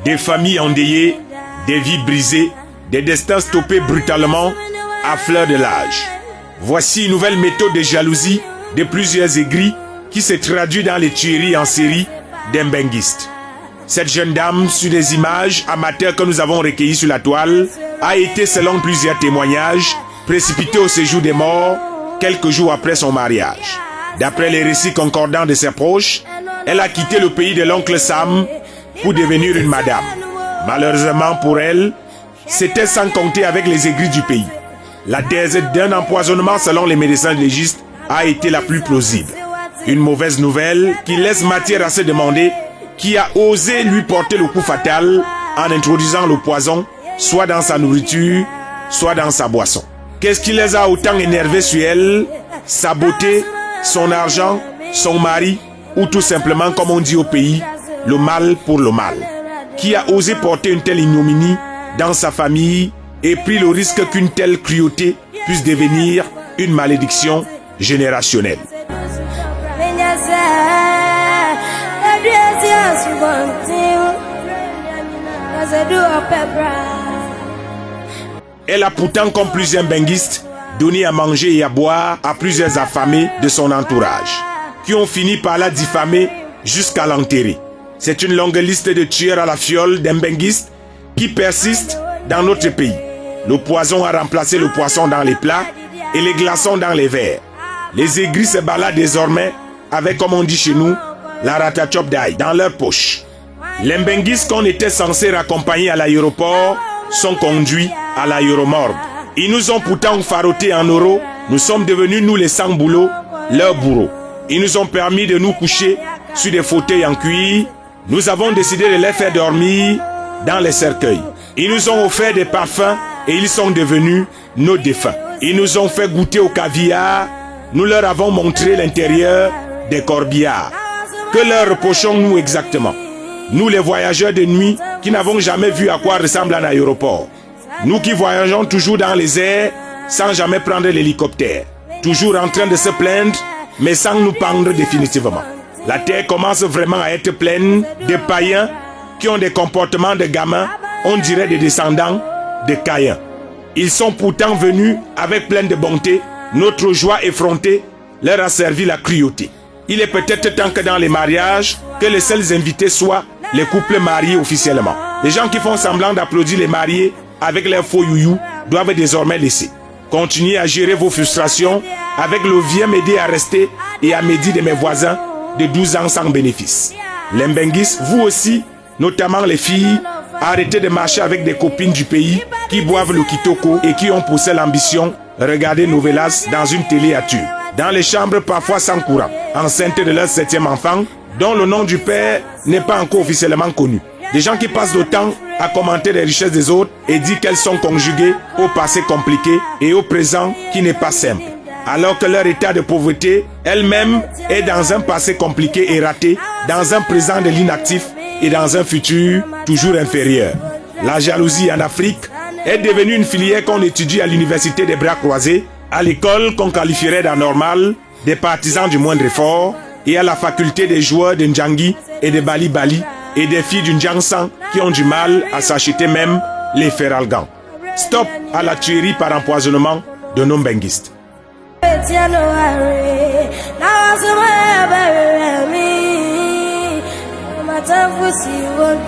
Des familles endeuillées, des vies brisées, des destins stoppés brutalement à fleur de l'âge. Voici une nouvelle méthode de jalousie de plusieurs aigris qui se traduit dans les tueries en série d'un benguiste. Cette jeune dame, sur des images amateurs que nous avons recueillies sur la toile, a été, selon plusieurs témoignages, précipitée au séjour des morts quelques jours après son mariage. D'après les récits concordants de ses proches, elle a quitté le pays de l'oncle Sam pour devenir une madame. Malheureusement pour elle, c'était sans compter avec les aigris du pays. La thèse d'un empoisonnement selon les médecins légistes a été la plus plausible. Une mauvaise nouvelle qui laisse matière à se demander qui a osé lui porter le coup fatal en introduisant le poison, soit dans sa nourriture, soit dans sa boisson. Qu'est-ce qui les a autant énervés sur elle? Sa beauté, son argent, son mari, ou tout simplement, comme on dit au pays, le mal pour le mal. Qui a osé porter une telle ignominie dans sa famille et pris le risque qu'une telle cruauté puisse devenir une malédiction générationnelle? Elle a pourtant, comme plusieurs benguistes, donné à manger et à boire à plusieurs affamés de son entourage, qui ont fini par la diffamer jusqu'à l'enterrer. C'est une longue liste de tueurs à la fiole d'un benguiste qui persiste dans notre pays. Le poison a remplacé le poisson dans les plats et les glaçons dans les verres. Les aigris se baladent désormais avec, comme on dit chez nous, la ratachop d'ail dans leur poche. Les benguistes qu'on était censés raccompagner à l'aéroport sont conduits à l'aéromorgue. Ils nous ont pourtant farotés en euros. Nous sommes devenus, nous les sans-boulots, leurs bourreaux. Ils nous ont permis de nous coucher sur des fauteuils en cuir. Nous avons décidé de les faire dormir dans les cercueils. Ils nous ont offert des parfums et ils sont devenus nos défunts. Ils nous ont fait goûter au caviar. Nous leur avons montré l'intérieur des corbillards. Que leur reprochons-nous exactement? Nous les voyageurs de nuit qui n'avons jamais vu à quoi ressemble un aéroport. Nous qui voyageons toujours dans les airs sans jamais prendre l'hélicoptère. Toujours en train de se plaindre mais sans nous pendre définitivement. La terre commence vraiment à être pleine de païens qui ont des comportements de gamins, on dirait des descendants de Caïn. Ils sont pourtant venus avec plein de bonté. Notre joie effrontée leur a servi la cruauté. Il est peut-être temps que dans les mariages, que les seuls invités soient les couples mariés officiellement. Les gens qui font semblant d'applaudir les mariés avec leurs faux youyou doivent désormais laisser. Continuez à gérer vos frustrations avec le viens m'aider à rester et à m'aider de mes voisins de 12 ans sans bénéfice. Les benguistes, vous aussi, notamment les filles, arrêtez de marcher avec des copines du pays qui boivent le kitoko et qui ont pour seule ambition regarder novelas dans une télé à tube. Dans les chambres parfois sans courant, enceintes de leur 7e enfant, dont le nom du père n'est pas encore officiellement connu. Des gens qui passent le temps à commenter les richesses des autres et dire qu'elles sont conjuguées au passé compliqué et au présent qui n'est pas simple. Alors que leur état de pauvreté elle-même est dans un passé compliqué et raté, dans un présent de l'inactif et dans un futur toujours inférieur. La jalousie en Afrique est devenue une filière qu'on étudie à l'université des bras croisés, à l'école qu'on qualifierait d'anormale, des partisans du moindre effort, et à la faculté des joueurs de Ndjangi et de Bali Bali, et des filles du Ndjangsan qui ont du mal à s'acheter même les feralgans. Stop à la tuerie par empoisonnement de nos benguistes. Matafusi won't